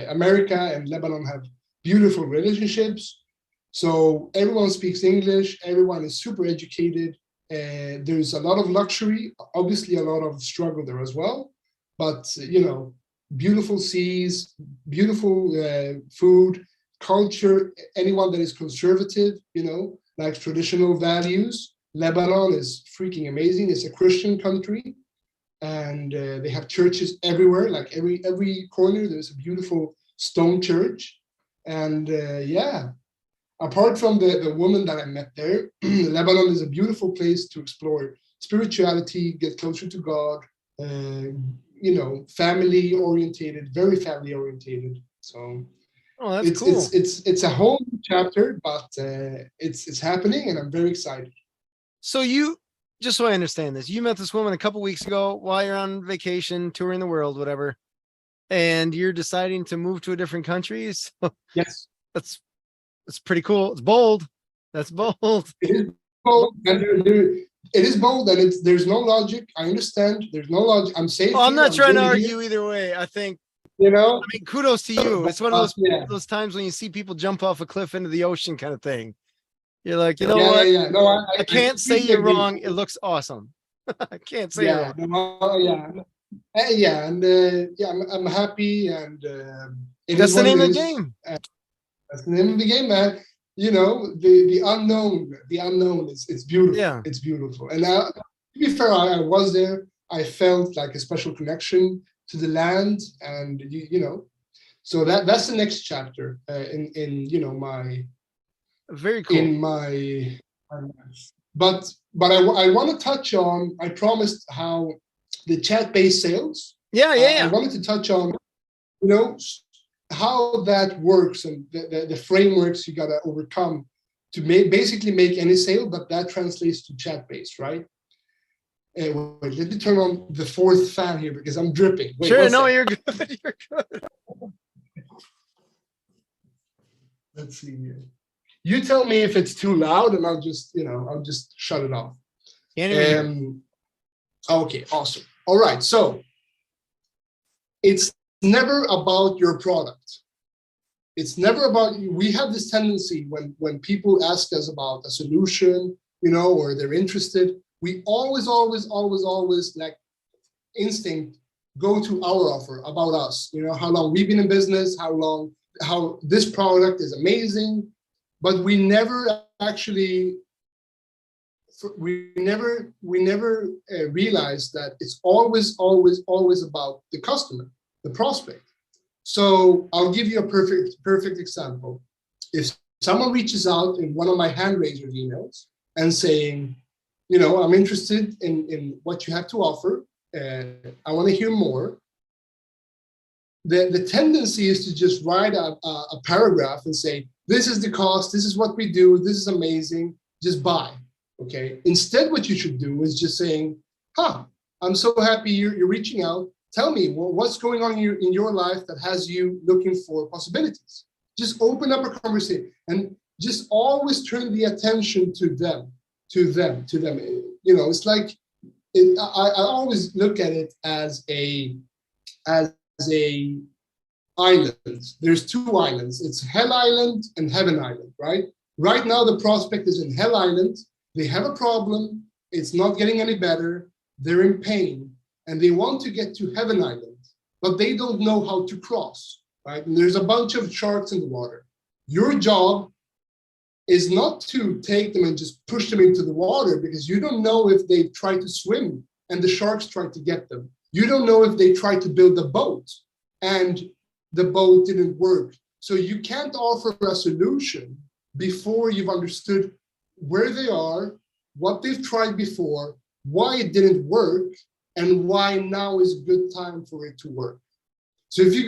America and Lebanon have beautiful relationships. So everyone speaks English, everyone is super educated. There's a lot of luxury, obviously a lot of struggle there as well. But, beautiful seas, beautiful food, culture. Anyone that is conservative, likes traditional values. Lebanon is freaking amazing. It's a Christian country. And they have churches everywhere, like every corner, there's a beautiful stone church. And apart from the woman that I met there, Lebanon is a beautiful place to explore spirituality, get closer to God, family orientated, very family orientated. So that's cool. It's a whole new chapter, but it's happening, and I'm very excited. So just so I understand this, you met this woman a couple weeks ago while you're on vacation, touring the world, whatever, and you're deciding to move to a different country. So yes, that's pretty cool. It's bold. That's bold. It is bold, and it is bold, and there's no logic. I understand. There's no logic. I'm safe. Well, I'm not trying to argue either way. I think, kudos to you. It's one of those times when you see people jump off a cliff into the ocean kind of thing. You're like, what? Yeah. No, I can't say you're wrong. It looks awesome. I can't say you're wrong. I'm happy, and that's the name of the game. That's the name of the game, man. The unknown is beautiful. Yeah. It's beautiful. And to be fair, I was there. I felt like a special connection to the land, and so that's the next chapter in my. Very cool. In my life. But I want to touch on, I promised, how the chat-based sales. Yeah. I wanted to touch on you know, how that works and the frameworks you got to overcome to basically make any sale, but that translates to chat-based, right? Wait, let me turn on the fourth fan here because I'm dripping. Wait, sure, no, you're good. You're good. Let's see here. You tell me if it's too loud, and I'll just shut it off. Okay, awesome. All right, so it's never about your product. It's never about you. We have this tendency when people ask us about a solution, or they're interested, we always, like instinct, go to our offer about us, how long we've been in business, how this product is amazing, but we never actually, we never realize that it's always about the customer, the prospect. So I'll give you a perfect example. If someone reaches out in one of my hand raisers emails and saying, I'm interested in what you have to offer, I want to hear more. The tendency is to just write a paragraph and say, this is the cost, this is what we do, this is amazing, just buy, okay? Instead, what you should do is just saying, I'm so happy you're reaching out. Tell me what's going on in your life that has you looking for possibilities. Just open up a conversation and just always turn the attention to them. It's like, I always look at it as a island. There's two islands. It's Hell Island and Heaven Island, right? Right now, the prospect is in Hell Island. They have a problem. It's not getting any better. They're in pain, and they want to get to Heaven Island, but they don't know how to cross, right? And there's a bunch of sharks in the water. Your job is not to take them and just push them into the water, because you don't know if they've tried to swim and the sharks tried to get them. You don't know if they tried to build a boat and the boat didn't work. So you can't offer a solution before you've understood where they are, what they've tried before, why it didn't work, and why now is a good time for it to work. So if you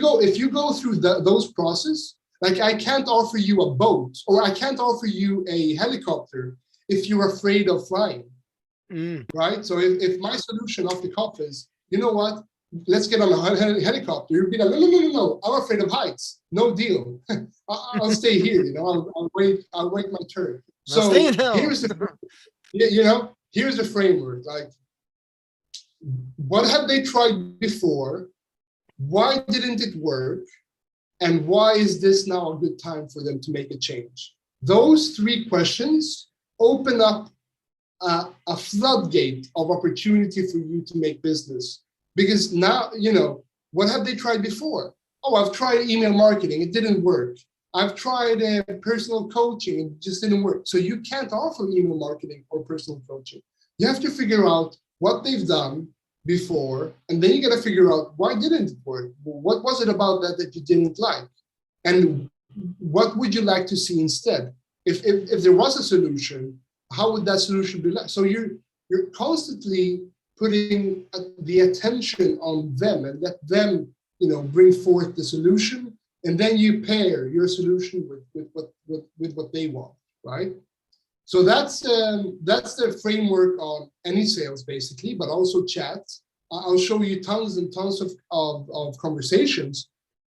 go through those processes, like I can't offer you a boat or I can't offer you a helicopter if you're afraid of flying, right? So if my solution off the cuff is, you know what, let's get on a helicopter, you'd be like, no, I'm afraid of heights. No deal. I'll stay here, I'll wait my turn. So here's the framework. Like, what have they tried before? Why didn't it work? And why is this now a good time for them to make a change? Those three questions open up a floodgate of opportunity for you to make business. Because now, what have they tried before? Oh, I've tried email marketing, it didn't work. I've tried personal coaching, it just didn't work. So you can't offer email marketing or personal coaching. You have to figure out what they've done before, and then you got to figure out why didn't it work? What was it about that you didn't like? And what would you like to see instead? If there was a solution, how would that solution be like? So you're constantly putting the attention on them and let them, bring forth the solution, and then you pair your solution with what they want, right? So that's the framework on any sales, basically, but also chat. I'll show you tons and tons of conversations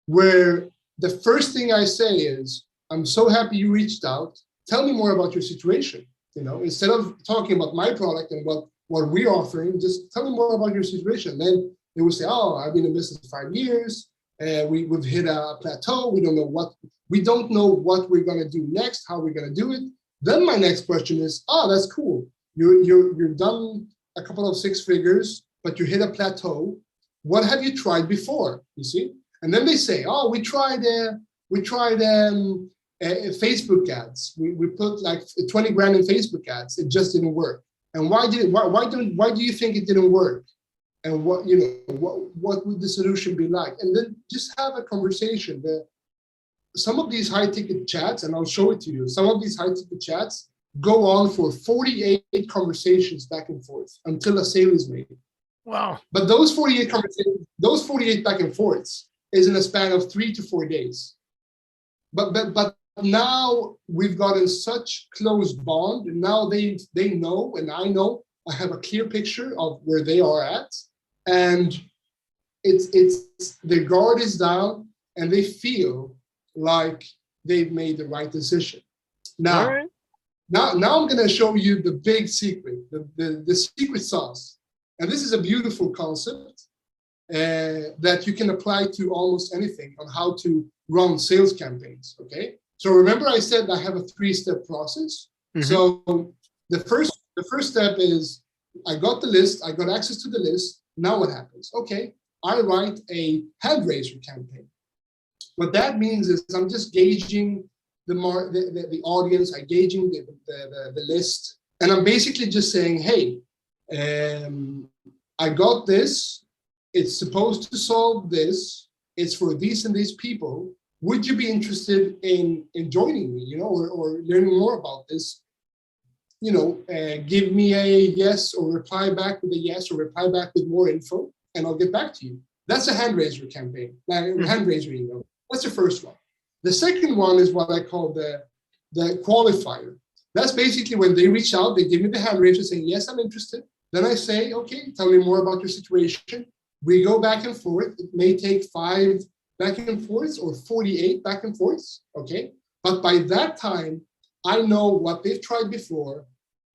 where the first thing I say is, I'm so happy you reached out. Tell me more about your situation. Instead of talking about my product and what we're offering, just tell me more about your situation. Then they will say, oh, I've been in business 5 years. We've hit a plateau. We don't know what we're going to do next, how we're going to do it. Then my next question is, oh, that's cool. You're done a couple of 6 figures, but you hit a plateau. What have you tried before? You see? And then they say, oh, we tried Facebook ads. We put like 20 grand in Facebook ads. It just didn't work. And why do you think it didn't work? And what would the solution be like? And then just have a conversation. Some of these high ticket chats, and I'll show it to you, some of these high ticket chats go on for 48 conversations back and forth until a sale is made. Wow. But those 48 conversations, those 48 back and forths is in a span of 3 to 4 days. But now we've gotten such close bond, and now they know, and I know, I have a clear picture of where they are at, and it's their guard is down, and they feel like they've made the right decision. Now, All right. now I'm going to show you the big secret, the secret sauce, and this is a beautiful concept that you can apply to almost anything on how to run sales campaigns. Okay, so remember I said I have a 3-step process. Mhm. So the first step is I got the list, I got access to the list. Now what happens? Okay, I write a hand raiser campaign. What that means is I'm just gauging the audience, I'm gauging the list, and I'm basically just saying, hey, I got this. It's supposed to solve this. It's for these and these people. Would you be interested in joining me, or learning more about this? Give me a yes, or reply back with a yes, or reply back with more info, and I'll get back to you. That's a hand raiser campaign, like hand raiser email. That's the first one. The second one is what I call the qualifier. That's basically when they reach out, they give me the hand raiser saying, yes, I'm interested. Then I say, okay, tell me more about your situation. We go back and forth. It may take 5 back and forths or 48 back and forths, okay? But by that time, I know what they've tried before,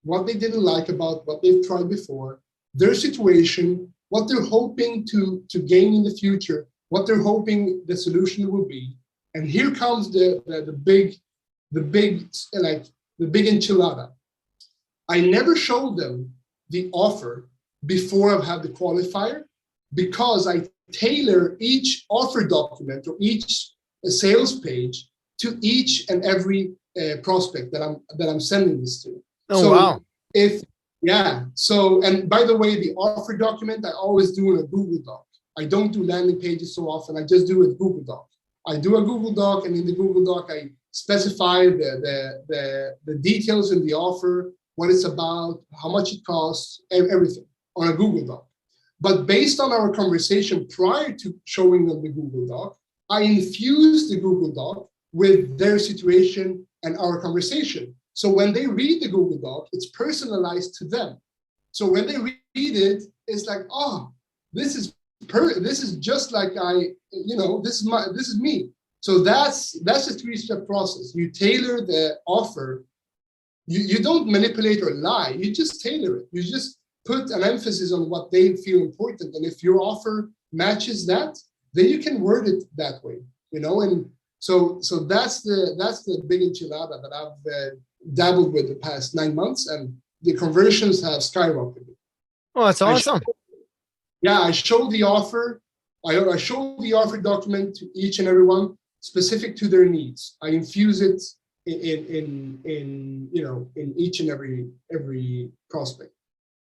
what they didn't like about what they've tried before, their situation, what they're hoping to gain in the future, what they're hoping the solution will be. And here comes the big enchilada. I never show them the offer before I've had the qualifier, because I tailor each offer document or each sales page to each and every prospect that I'm sending this to. Oh, wow. And by the way, the offer document I always do in a Google Doc. I don't do landing pages so often. I just do it Google Doc. I do a Google Doc, and in the Google Doc I specify the details in the offer, what it's about, how much it costs, everything on a Google Doc. But based on our conversation prior to showing them the Google Doc, I infuse the Google Doc with their situation and our conversation. So when they read the Google Doc, it's personalized to them. So when they read it, it's like, oh, this is just like this is me. So that's a 3-step process. You tailor the offer. You don't manipulate or lie. You just tailor it. You just put an emphasis on what they feel important. And if your offer matches that, then you can word it that way, And so that's the big enchilada that I've dabbled with the past 9 months, and the conversions have skyrocketed. Oh, that's awesome. I show the offer. I show the offer document to each and every one, specific to their needs. I infuse it in each and every prospect.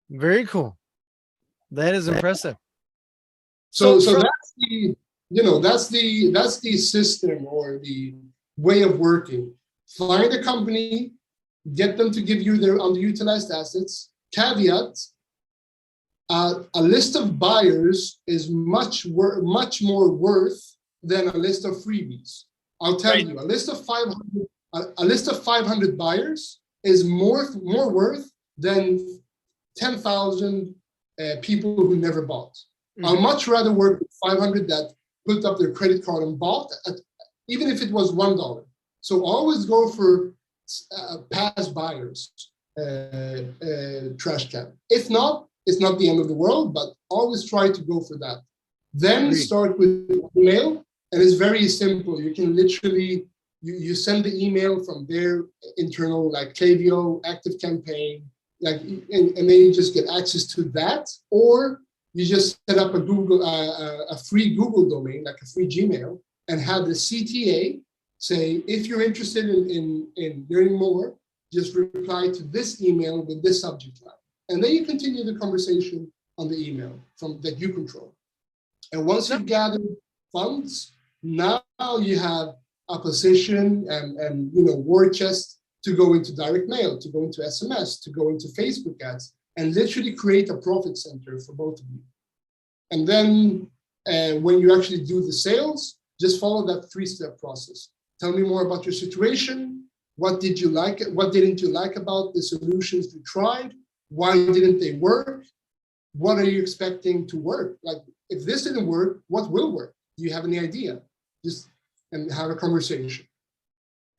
Very cool. That is impressive. So that's the system or the way of working. Find a company, get them to give you their underutilized assets. Caveat: a list of buyers is much more worth than a list of freebies. I'll tell you, a list of 500 buyers is more worth than 10,000 people who never bought. Mm-hmm. I'll much rather work with 500 that put up their credit card and bought, even if it was $1. So always go for past buyers, Trashcan. If not, it's not the end of the world, but always try to go for that. Then start with email, and it's very simple. You can literally, you send the email from their internal, like Klaviyo, Active Campaign, and then you just get access to that, or you just set up a free Google domain, like a free Gmail, and have the CTA say, if you're interested in learning more, just reply to this email with this subject line. And then you continue the conversation on the email that you control. And once you've gathered funds, now you have a position and war chest to go into direct mail, to go into SMS, to go into Facebook ads, and literally create a profit center for both of you. And then And when you actually do the sales, just follow that 3-step process. Tell me more about your situation. What did you like? What didn't you like about the solutions you tried? Why didn't they work? What are you expecting to work? Like, if this didn't work, what will work? Do you have any idea? Just and have a conversation.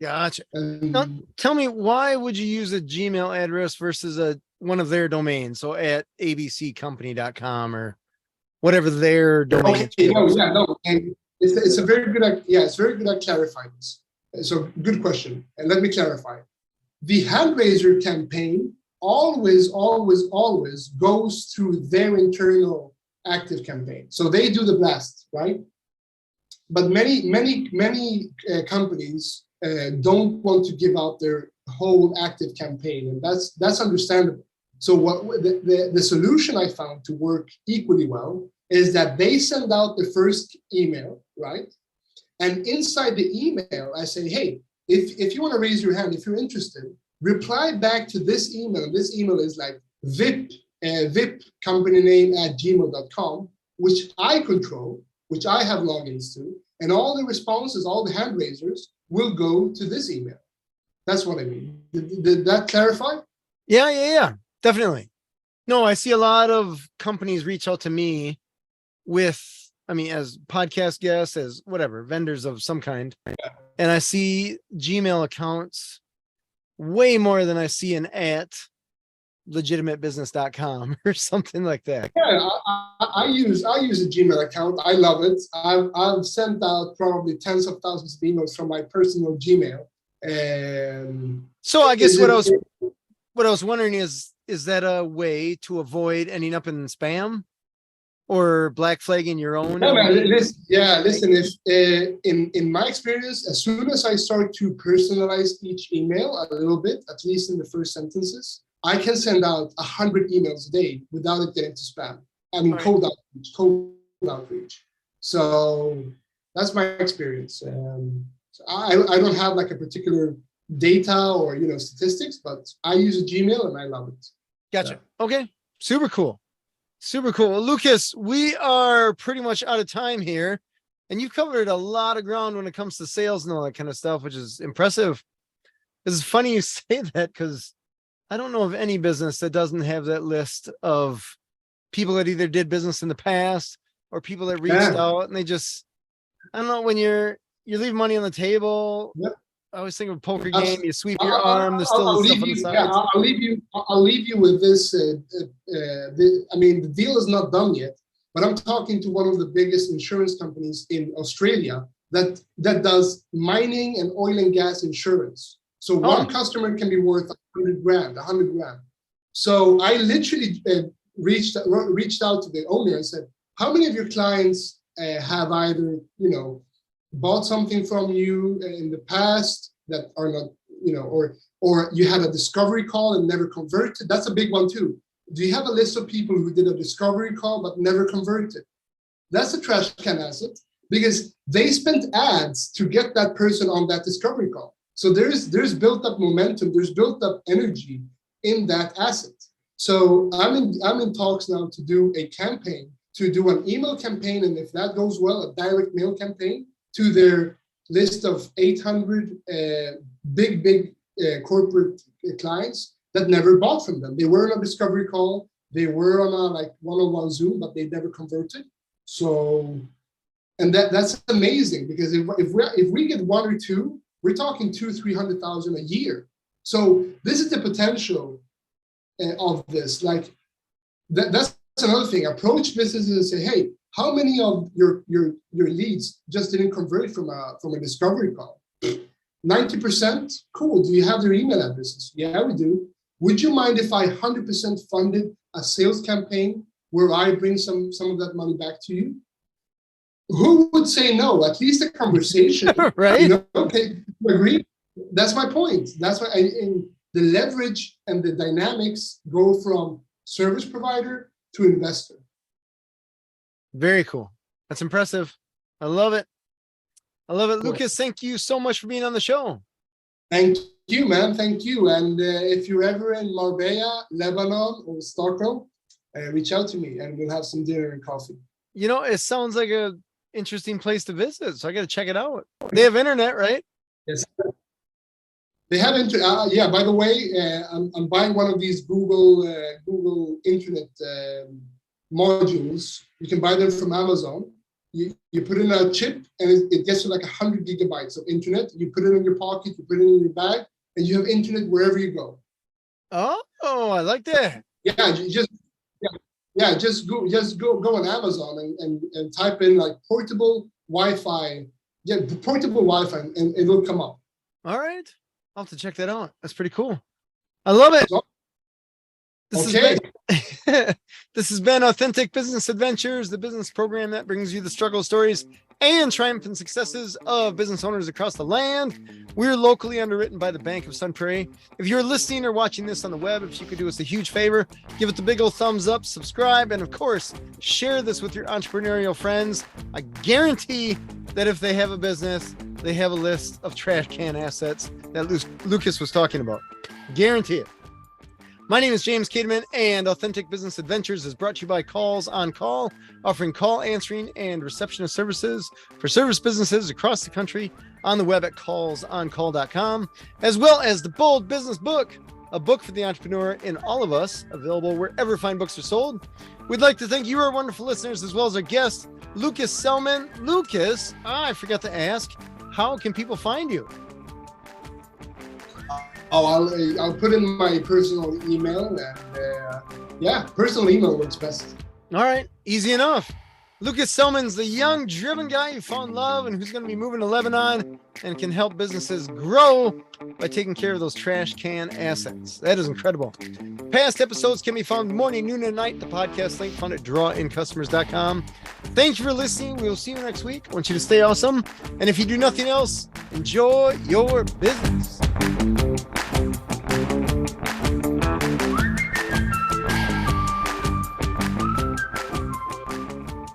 Gotcha. And Now, tell me, why would you use a Gmail address versus one of their domains? So at abccompany.com or whatever their domain. okay, no. And it's a very good it's very good at clarifying this. So good question. And let me clarify. The hand raiser campaign always goes through their internal active campaign. So they do the blast, right? But many companies don't want to give out their whole active campaign, and that's understandable. So what the solution I found to work equally well is that they send out the first email, right? And inside the email, I say, hey, if you want to raise your hand, if you're interested, reply back to this email. This email is like VIP company name @gmail.com, which I control, which I have logins to, and all the responses, all the hand raisers will go to this email. That's what I mean. Did that clarify? Yeah, definitely. No, I see a lot of companies reach out to me with, as podcast guests, as whatever, vendors of some kind. And I see Gmail accounts way more than I see an @legitimatebusiness.com or something like that. Yeah, I use a Gmail account. I love it. I've sent out probably tens of thousands of emails from my personal Gmail. And so I guess what I was wondering is that a way to avoid ending up in spam or black flagging your own? No, man, listen. If in my experience, as soon as I start to personalize each email a little bit, at least in the first sentences, I can send out 100 emails a day without it getting to spam. Right. cold outreach. So that's my experience. So I don't have like a particular data or statistics, but I use a Gmail and I love it. Gotcha. Yeah. Okay. Super cool. Well, Lukas, we are pretty much out of time here, and you've covered a lot of ground when it comes to sales and all that kind of stuff, which is impressive. It's funny you say that because I don't know of any business that doesn't have that list of people that either did business in the past or people that reached out, and they just, I don't know, when you're leaving money on the table. Yep. I always think of a poker game. You sweep your arm. There's still stuff on the side. Yeah, I'll leave you with this. The deal is not done yet, but I'm talking to one of the biggest insurance companies in Australia that does mining and oil and gas insurance. So one customer can be worth $100 grand. So I literally reached out to the owner and said, "How many of your clients have either bought something from you in the past that are not, or you had a discovery call and never converted?" That's a big one too. Do you have a list of people who did a discovery call but never converted? That's a Trashcan asset because they spent ads to get that person on that discovery call. So there's built up momentum, there's built up energy in that asset. So I'm in talks now to do a campaign, to do an email campaign, and if that goes well, a direct mail campaign to their list of 800 big corporate clients that never bought from them. They were on a discovery call, they were on a one-on-one Zoom, but they never converted. So, and that's amazing because if we get one or two, we're talking 200,000-300,000 a year. So this is the potential of this. Like that's another thing. Approach businesses and say, hey, how many of your leads just didn't convert from a discovery call? 90%? Cool. Do you have their email addresses? Yeah, we do. Would you mind if I 100% funded a sales campaign where I bring some of that money back to you? Who would say no? At least a conversation. Right? Okay, you agree? That's my point. That's why and the leverage and the dynamics go from service provider to investor. Very cool. That's impressive. I love it. Lukas, thank you so much for being on the show. Thank you, man. Thank you. And if you're ever in Marbella, Lebanon, or Stockholm, reach out to me and we'll have some dinner and coffee. It sounds like a interesting place to visit, so I got to check it out. They have internet, right? Yes. They have yeah. By the way, I'm buying one of these Google Internet modules. You can buy them from Amazon. You put in a chip, and it gets you like 100 gigabytes of internet. You put it in your pocket, you put it in your bag, and you have internet wherever you go. Oh, I like that. Yeah, just go on Amazon and type in like portable Wi-Fi. Yeah, portable Wi-Fi, and it'll come up. All right, I'll have to check that out. That's pretty cool. I love it. This has been Authentic Business Adventures, the business program that brings you the struggle stories and triumphant successes of business owners across the land. We're locally underwritten by the Bank of Sun Prairie. If you're listening or watching this on the web, if you could do us a huge favor, give it the big old thumbs up, subscribe, and of course, share this with your entrepreneurial friends. I guarantee that if they have a business, they have a list of trash can assets that Lukas was talking about. Guarantee it. My name is James Kademan, and Authentic Business Adventures is brought to you by Calls on Call, offering call answering and receptionist services for service businesses across the country on the web at callsoncall.com, as well as the Bold Business Book, a book for the entrepreneur in all of us, available wherever fine books are sold. We'd like to thank you, our wonderful listeners, as well as our guest, Lukas Selman. Lukas, I forgot to ask, how can people find you? I'll put in my personal email, and personal email works best. All right, easy enough. Lukas Selman's the young, driven guy who found love and who's going to be moving to Lebanon and can help businesses grow by taking care of those trash can assets. That is incredible. Past episodes can be found morning, noon, and night. The podcast link found at drawincustomers.com. Thank you for listening. We will see you next week. I want you to stay awesome. And if you do nothing else, enjoy your business.